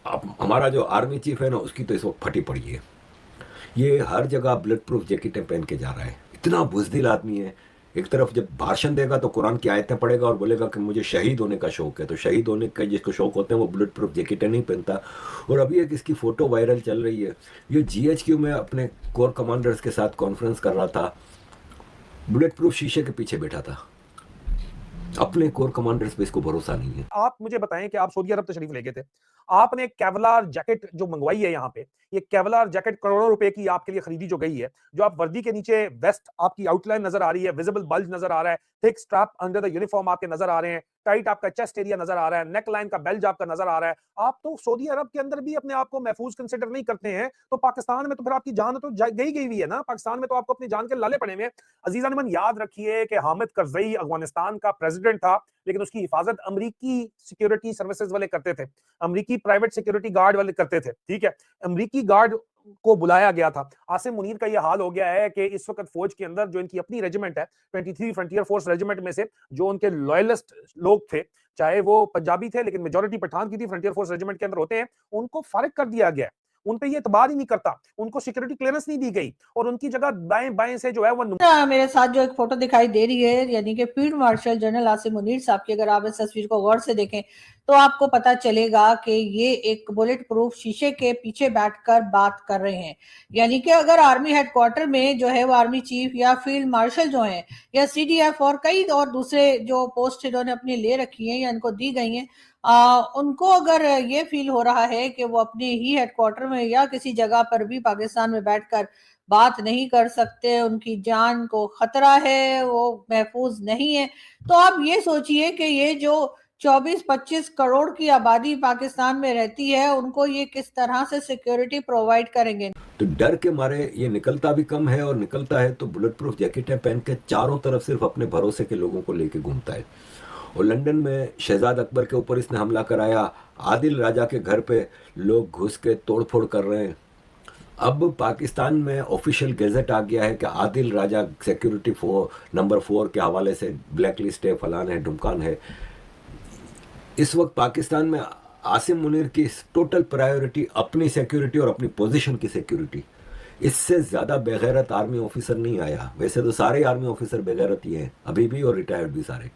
अब हमारा जो आर्मी चीफ है ना, उसकी तो इस वक्त फटी पड़ी है। ये हर जगह बुलेट प्रूफ जैकेटें पहन के जा रहा है, इतना बुजदिल आदमी है। एक तरफ जब भाषण देगा तो कुरान की आयतें पढ़ेगा और बोलेगा कि मुझे शहीद होने का शौक है, तो शहीद होने का जिसको शौक होते हैं वो बुलेट प्रूफ जैकेटें नहीं पहनता। और अभी एक इसकी फोटो वायरल चल रही है, ये जीएचक्यू में अपने कोर कमांडर्स के साथ कॉन्फ्रेंस कर रहा था, बुलेट प्रूफ शीशे के पीछे बैठा था। अपने कोर कमांडर्स पे इसको भरोसा नहीं है। आप मुझे बताएं कि आप सऊदी अरब तशरीफ ले गए थे, आपने केवलार जैकेट जो मंगवाई है यहाँ पे, ये केवलार जैकेट करोड़ों रुपए की आपके लिए खरीदी जो गई है, जो आप वर्दी के नीचे वेस्ट आपकी आउटलाइन नजर आ रही है, विजिबल बल्ज नजर आ रहा है, thick strap under the uniform आपके नजर आ रहे हैं, टाइट आपका चेस्ट एरिया नजर आ रहा है, नेक लाइन का बेल्ट आपका नजर आ रहा है। आप तो सऊदी अरब के अंदर भी अपने आप को महफूज कंसिडर नहीं करते हैं, तो पाकिस्तान में तो फिर आपकी जान तो गई गई हुई है ना, पाकिस्तान में तो आपको अपनी जान के लाले पड़े हुए। अजीजा नमन, याद रखिए कि हामिद करजई अफगानिस्तान का प्रेसिडेंट था, लेकिन उसकी हिफाजत अमरीकी सिक्योरिटी सर्विसेज वाले करते थे, अमरीकी प्राइवेट सिक्योरिटी गार्ड वाले करते थे। ठीक है, अमरीकी गार्ड को बुलाया गया था। आसिम मुनीर का यह हाल हो गया है कि इस वक्त फौज के अंदर जो इनकी अपनी रेजिमेंट है, 23 फ्रंटियर फोर्स रेजिमेंट में से जो उनके लॉयलिस्ट लोग थे, चाहे वो पंजाबी थे लेकिन मेजोरिटी पठान की थी, फ्रंटियर फोर्स रेजिमेंट के अंदर होते हैं, उनको फारिग कर दिया गया। उन पे ये एतबार ही नहीं करता, उनको सिक्योरिटी क्लियरेंस नहीं दी गई और उनकी जगह दाएं बाएं से जो है वो मेरे साथ जो एक फोटो दिखाई दे रही है, यानी कि field marshal general Asim Munir साहब की, अगर आप इस तस्वीर को गौर से देखें तो आपको पता चलेगा कि ये एक बुलेट प्रूफ शीशे के पीछे बैठकर बात कर रहे हैं। यानी कि अगर आर्मी हेडक्वार्टर में जो है वो आर्मी चीफ या फील्ड मार्शल जो है या सीडीएफ और कई और दूसरे जो पोस्ट इन्होंने अपनी ले रखी है या इनको दी गई है, उनको अगर ये फील हो रहा है कि वो अपने ही हेडक्वार्टर में या किसी जगह पर भी पाकिस्तान में बैठकर बात नहीं कर सकते, उनकी जान को खतरा है, वो महफूज नहीं है, तो आप ये सोचिए कि ये जो 24-25 करोड़ की आबादी पाकिस्तान में रहती है, उनको ये किस तरह से सिक्योरिटी प्रोवाइड करेंगे। तो डर के मारे ये निकलता भी कम है, और निकलता है तो बुलेट प्रूफ जैकेटें पहन के चारों तरफ सिर्फ अपने भरोसे के लोगों को लेके घूमता है। और लंदन में शहजाद अकबर के ऊपर इसने हमला कराया, आदिल राजा के घर पे लोग घुस के तोड़फोड़ कर रहे हैं। अब पाकिस्तान में ऑफिशियल गैजेट आ गया है कि आदिल राजा सिक्योरिटी नंबर 4 के हवाले से ब्लैक लिस्ट है, फलान है, ढुमकान है। इस वक्त पाकिस्तान में आसिम मुनीर की टोटल प्रायोरिटी अपनी सिक्योरिटी और अपनी पोजीशन की सिक्योरिटी। इससे ज़्यादा बेगैरत आर्मी ऑफिसर नहीं आया। वैसे तो सारे आर्मी ऑफिसर बेगैरत ही हैं अभी भी, और रिटायर्ड भी सारे,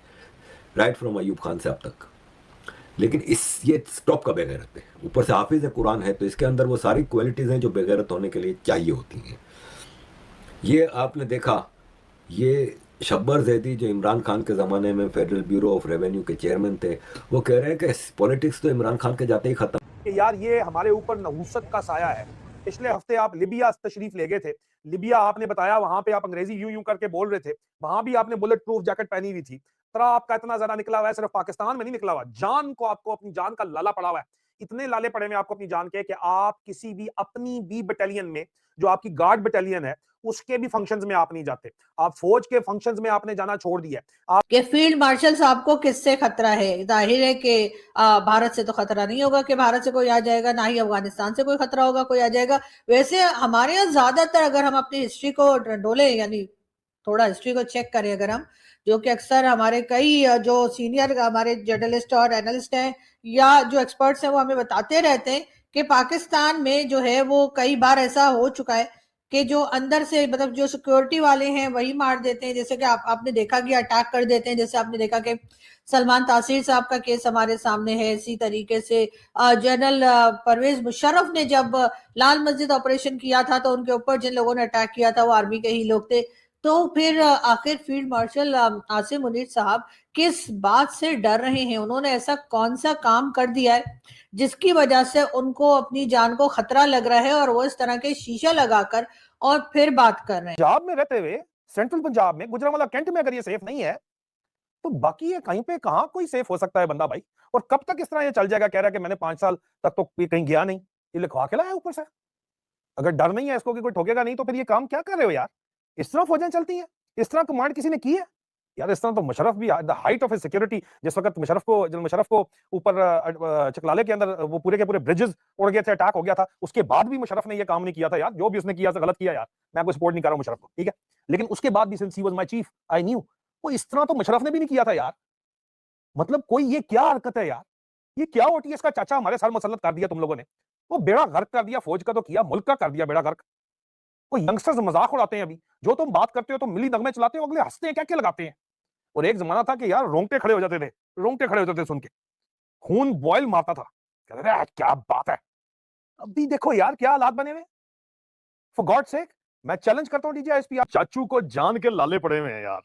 राइट फ्रॉम अयूब खान से अब तक। लेकिन ये स्टॉप का बेगैरत है, ऊपर से हाफिज है, कुरान है, तो इसके अंदर वो सारी क्वालिटीज़ हैं जो बेगैरत होने के लिए चाहिए होती हैं। ये आपने देखा, ये शब्बर जैदी जो इमरान खान के ज़माने में फेडरल ब्यूरो ऑफ रेवेन्यू के चेयरमैन थे, वो कह रहे हैं कि पॉलिटिक्स तो इमरान खान के जाते ही खत्म। कि यार ये हमारे ऊपर नहुसत का साया है। पिछले हफ्ते आप लिबिया तशरीफ ले गए थे, लिबिया आपने बताया वहां पे आप अंग्रेजी यूं यूं करके बोल रहे थे, वहां भी आपने बुलेट प्रूफ जैकेट पहनी हुई थी। तरह आपका इतना ज्यादा निकला हुआ है, सिर्फ पाकिस्तान में नहीं निकला हुआ, जान को आपको अपनी जान का लाला पड़ा हुआ है। इतने लाले पड़े हुए आपको अपनी जान के कि आप किसी भी अपनी बी बटालियन में, जो आपकी गार्ड बटालियन है, उसके भी फंक्शंस में आप नहीं जाते। आप फौज के फंक्शंस में आपने जाना छोड़ दिया। आप कि फील्ड मार्शल साहब को किससे खतरा है? जाहिर है कि भारत से तो खतरा नहीं होगा कि भारत से कोई आ जाएगा, ना ही अफगानिस्तान से कोई खतरा होगा कोई आ जाएगा। वैसे हमारे यहाँ ज्यादातर, अगर हम अपनी हिस्ट्री को डोले, यानी थोड़ा हिस्ट्री को चेक करें अगर हम, जो कि अक्सर हमारे कई जो सीनियर हमारे जर्नलिस्ट और एनालिस्ट हैं या जो एक्सपर्ट्स हैं वो हमें बताते रहते हैं कि पाकिस्तान में जो है वो कई बार ऐसा हो चुका है कि जो अंदर से, मतलब जो सिक्योरिटी वाले हैं वही मार देते हैं। जैसे कि आपने देखा कि अटैक कर देते हैं, जैसे आपने देखा कि सलमान तासीर साहब का केस हमारे सामने है। इसी तरीके से जनरल परवेज मुशर्रफ ने जब लाल मस्जिद ऑपरेशन किया था तो उनके ऊपर जिन लोगों ने अटैक किया था वो आर्मी के ही लोग थे। तो फिर आखिर फील्ड मार्शल आसिम मुनीर साहब किस बात से डर रहे हैं? उन्होंने ऐसा कौन सा काम कर दिया है जिसकी वजह से उनको अपनी जान को खतरा लग रहा है और वो इस तरह के शीशा लगाकर और फिर बात कर रहे हैं? पंजाब में रहते हुए, सेंट्रल पंजाब में गुजरांवाला कैंट में अगर ये सेफ नहीं है, तो बाकी ये कहीं पे कहां कोई सेफ हो सकता है बंदा भाई? और कब तक इस तरह ये चल जाएगा? कह रहा है कि मैंने 5 साल तक तो ये कहीं गया नहीं, ये लिखवा के लाया ऊपर से। अगर डर नहीं है इसको कि कोई ठोकेगा नहीं, तो फिर ये काम क्या कर रहे हो यार? इस तरह फौजें चलती हैं? इस तरह कमांड किसी ने की है? यार इस तरह तो मुशर्रफ भी, the height of his security, जिस वक्त जनरल मुशर्रफ को ऊपर चकलाले के अंदर वो पूरे के पूरे ब्रिजेस उड़ गए थे, अटैक हो गया था, उसके बाद भी मुशर्रफ ने ये काम नहीं किया था यार। जो भी उसने किया था गलत किया यार, मैं आपको सपोर्ट नहीं कर रहा हूं मुशर्रफ को, ठीक है, लेकिन उसके बाद भी since he was my chief I knew, वो इस तरह तो मुशर्रफ ने भी नहीं किया था यार। मतलब कोई ये क्या हरकत है यार? ये क्या ओटीएस का चाचा हमारे साथ मुसल्लत कर दिया तुम लोगों ने? वो बेड़ा गर्क कर दिया, फौज का तो किया, मुल्क का कर दिया बेड़ा गर्क। वो यंगस्टर्स मजाक उड़ाते हैं अभी, जो तुम बात करते हो तो मिली नगमे चलाते हो, अगले हंसते हैं, क्या क्या लगाते हैं। और एक जमाना था कि यार रोंगटे खड़े हो जाते थे, रोंगटे खड़े हो जाते थे सुन के, खून बॉयल मारता था, कहते थे क्या बात है। अभी देखो यार क्या हालात बने हुए, फॉर गॉड सेक। मैं चैलेंज करता हूँ डीजीआईएसपी, चाचू को जान के लाले पड़े हुए हैं यार।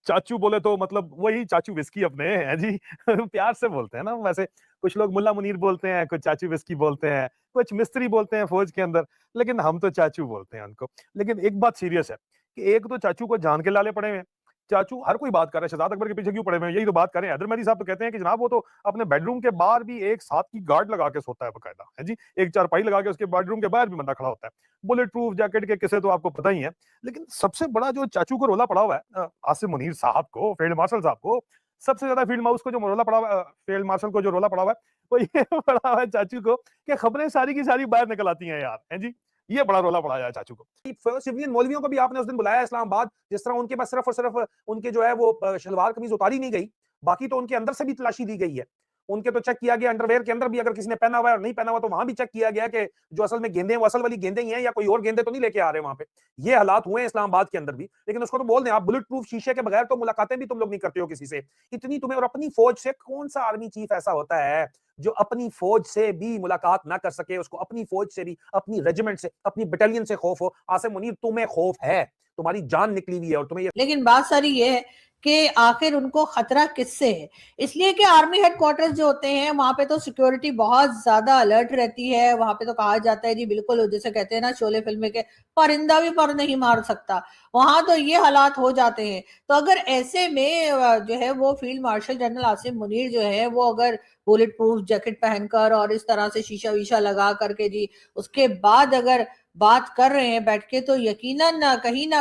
चाचू बोले तो मतलब वही चाचू विस्की अपने हैं जी। प्यार से बोलते हैं ना वैसे, कुछ लोग मुल्ला मुनीर बोलते हैं, कुछ चाचू विस्की बोलते हैं, कुछ मिस्त्री बोलते हैं फौज के अंदर, लेकिन हम तो चाचू बोलते हैं उनको। लेकिन एक बात सीरियस है कि एक तो चाचू को जान के लाले पड़े हुए हैं। चाचू हर कोई बात कर रहा है, शहजाद अकबर के पीछे क्यों पड़े हुए हैं, यही तो बात कर रहे हैं। हैदर मेहदी साहब तो कहते हैं कि जनाब वो तो अपने बेडरूम के बाहर भी एक साथ की गार्ड लगा के सोता है बकायदा, है जी, एक चारपाई लगा के उसके बेडरूम के बाहर भी बंदा खड़ा होता है। बुलेट प्रूफ जैकेट के किस्से तो आपको पता ही है। लेकिन सबसे बड़ा जो चाचू को रोला पड़ा हुआ है आसिम मुनीर साहब को, फील्ड मार्शल साहब को, सबसे ज्यादा फील्ड माउस को जो रोला पड़ा हुआ है, फील्ड मार्शल को जो रोला पड़ा हुआ है, वो ये पड़ा हुआ है चाचू को कि खबरें सारी की सारी बाहर निकल आती हैं यार, है जी। ये बड़ा रोला पड़ा है चाचू को। सिविलियन मौलवियों को भी आपने उस दिन बुलाया इस्लामाबाद, जिस तरह उनके पास सिर्फ और सिर्फ उनके जो है वो शलवार कमीज उतारी नहीं गई, बाकी तो उनके अंदर से भी तलाशी दी गई है। उनके तो चेक किया गया, अंडरवेयर के अंदर भी अगर किसी ने पहना हुआ है और नहीं पहना हुआ तो वहां भी चेक किया गया कि जो असल में गेंदे हैं वो असल वाली गेंदे ही हैं या कोई और गेंदे तो नहीं लेके आ रहे वहां पे। ये हालात हुए हैं इस्लामाबाद के अंदर भी। लेकिन उसको तो बोल दें आप, बुलेट प्रूफ शीशे के बगैर तो मुलाकातें भी तुम लोग नहीं करते हो किसी से। इतनी तुम्हें, और अपनी फौज से कौन सा आर्मी चीफ ऐसा होता है जो अपनी फौज से भी मुलाकात ना कर सके, उसको अपनी फौज से भी, अपनी रेजिमेंट से, अपनी बटालियन से खौफ हो। आसिम मुनीर तुम्हें खौफ है, तुम्हारी जान निकली हुई है और तुम्हें लेकिन बात सारी ये है कि आखिर उनको खतरा किससे है। इसलिए कि आर्मी हेडक्वार्टर्स जो होते हैं वहां पे तो सिक्योरिटी बहुत ज्यादा अलर्ट रहती है। वहां पे तो कहा जाता है जी, बिल्कुल जैसे कहते हैं ना शोले फिल्म के, परिंदा भी पर नहीं मार सकता। वहां तो ये हालात हो जाते हैं। तो अगर ऐसे में जो है वो field marshal general Asim Munir जो है वो अगर बुलेट प्रूफ जैकेट पहनकर और इस तरह से शीशा वीशा लगा करके जी उसके बाद अगर बात कर रहे हैं बैठ के, तो यकीनन ना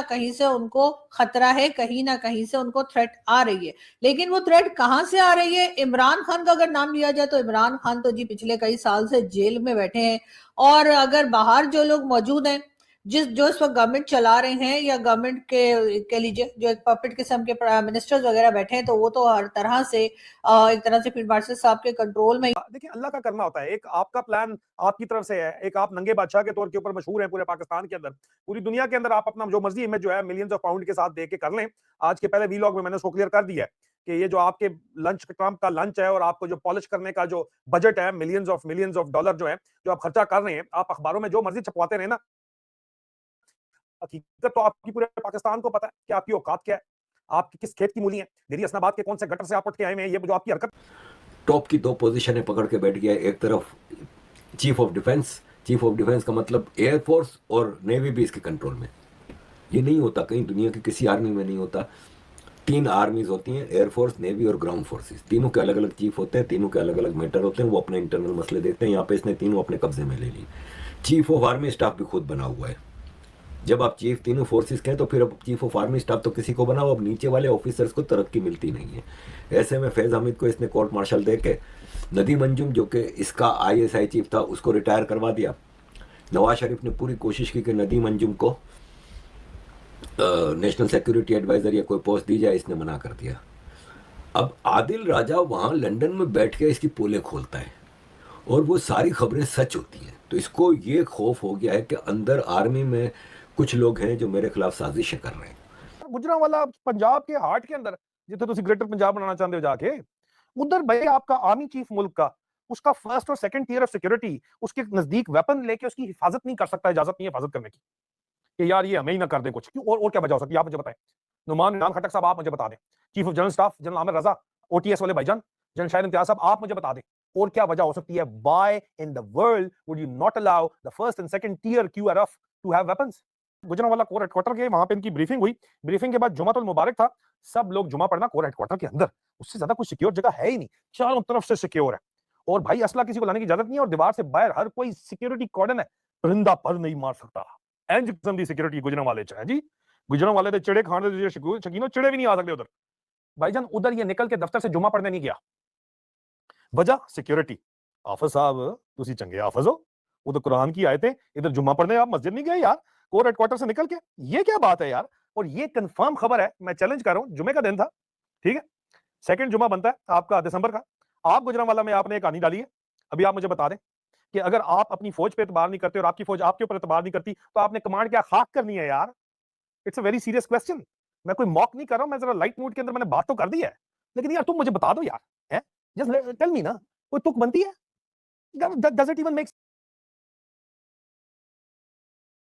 कहीं से उनको खतरा है, कहीं ना कहीं से उनको थ्रेट आ रही है। लेकिन वो थ्रेट कहां से आ रही है? इमरान खान का अगर नाम लिया जाए तो इमरान खान तो जी पिछले कई साल से जेल में बैठे हैं। और अगर बाहर जो लोग मौजूद हैं, जो इस वक्त गवर्नमेंट चला रहे हैं या गवर्नमेंट के कह लीजिए जो एक पपेट किस्म के प्राइम मिनिस्टर्स वगैरह बैठे हैं, तो वो तो हर तरह से एक तरह से फील्ड मार्शल साहब के कंट्रोल में। देखिए अल्लाह का करना होता है। एक आपका प्लान आपकी तरफ से है, एक आप नंगे बादशाह के तौर के ऊपर मशहूर हैं पूरे पाकिस्तान के अंदर, पूरी दुनिया के अंदर। आप अपना जो मर्जी इमेज जो है मिलियंस ऑफ पाउंड के साथ दे के कर लें। आज के पहले वीलॉग में मैंने उसको क्लियर कर दिया है कि ये जो आपके लंच, ट्रंप का लंच है और आपको जो पॉलिश करने का जो बजट है, मिलियंस ऑफ डॉलर जो है, जो आप खर्चा कर रहे हैं, आप अखबारों में जो मर्जी छपवाते रहे ना, हकीकत तो आपकी पूरे पाकिस्तान को पता है कि आपकी औकात क्या है, आप किस खेत की मूली है, डेरी हसनाबाद के कौन से गटर से आप उठ के आए हैं। ये जो आपकी हरकत, टॉप की दो पोजीशनें पकड़ के बैठ गया। एक तरफ चीफ ऑफ डिफेंस का मतलब एयरफोर्स और नेवी भी इसके कंट्रोल में। ये नहीं होता, कहीं दुनिया की किसी आर्मी में नहीं होता। 3 आर्मीज होती हैं, एयरफोर्स, नेवी और ग्राउंड फोर्सेस। तीनों के अलग अलग चीफ होते हैं, तीनों के अलग अलग मैटर होते हैं, वो अपने इंटरनल मसले देखते हैं। यहाँ पे इसने तीनों अपने कब्जे में ले ली। चीफ ऑफ आर्मी स्टाफ भी खुद बना हुआ है। जब आप चीफ तीनों फोर्सेस के हैं तो फिर अब चीफ ऑफ आर्मी स्टाफ तो किसी को बनाओ, अब नीचे वाले ऑफिसर्स को तरक्की मिलती नहीं है। ऐसे में फैज़ हामिद को इसने कोर्ट मार्शल दे के नदीम अंजुम जो कि इसका ISI चीफ था उसको रिटायर करवा दिया। नवाज शरीफ ने पूरी कोशिश की कि नदीम अंजुम को नेशनल सिक्योरिटी एडवाइजर या कोई पोस्ट दी जाए, इसने मना कर दिया। अब आदिल राजा वहाँ लंदन में बैठ के इसकी पोलें खोलता है और वो सारी खबरें सच होती हैं। तो इसको ये खौफ हो गया है कि अंदर आर्मी में कुछ लोग हैं जो मेरे खिलाफ साजिशें कर रहे हैं। गुजरांवाला पंजाब के हार्ट के अंदर, जिथे तुम ग्रेटर पंजाब बनाना चाहते हो जाके, उधर भाई आपका आर्मी चीफ मुल्क का, उसका फर्स्ट और सेकंड टियर ऑफ सिक्योरिटी उसके नजदीक वेपन लेके उसकी हिफाजत नहीं कर सकता, इजाजत नहीं है हिफाजत करने की कि यार ये हमें ही ना कर दे कुछ। क्यों? और क्या वजह हो सकती है, आप मुझे बताएं। नुमान इमरान खट्टक साहब आप मुझे बता दें, chief of general staff general Aamir Raza, OTS वाले भाईजान जनरल शाहिद इम्तियाज साहब आप मुझे बता दें, और क्या वजह हो सकती है? Why in the world would you not allow the first and second tier QRF to have weapons? Gujranwala corps headquarters के वहां पे इनकी ब्रीफिंग हुई। ब्रीफिंग के बाद जुमातुल मुबारक था, सब लोग जुमा पढ़ना कोर हेडक्वार्टर के अंदर। उससे ज्यादा कोई सिक्योर जगह है ही नहीं, चारों तरफ से सिक्योर है। और भाई असला किसी को लाने की इजाजत नहीं है, और दीवार से बाहर हर कोई सिक्योरिटी कॉर्डन है, परिंदा पर नहीं मार सकता। इंज किस्म दी सिक्योरिटी गुजरांवाले च है जी। गुजरांवाले दे चिड़े खाने दे शकीनो चिड़े भी नहीं आ सकते उधर। भाईजान उधर ये निकल के दफ्तर से जुमा पढ़ने नहीं गया, वजह सिक्योरिटी। हाफिज साहब तुसी चंगे हाफिज हो, वो तो कुरान की आयतें, इधर जुमा पढ़ने आप मस्जिद नहीं गए यार कोर हेडक्वार्टर से निकल के? ये क्या बात है यार। और ये कंफर्म खबर है, मैं चैलेंज कर रहा हूं, जुमे का दिन था, ठीक है, सेकंड जुमा बनता है आपका दिसंबर का, आप गुजरांवाला में आपने एक कहानी डाली है, अभी आप मुझे बता दें कि अगर आप अपनी फौज पे एतबार नहीं करते और आपकी फौज आपके ऊपर एतबार नहीं करती तो आपने कमांड क्या खाक करनी है यार? It's a very serious question. मैं कोई मॉक नहीं कर रहा हूं, मैं जरा लाइट मूड के अंदर मैंने बात तो कर दी है, लेकिन यार तुम मुझे बता दो यार, है, जस्ट टेल मी ना, कोई तुक बनती है? Does it even make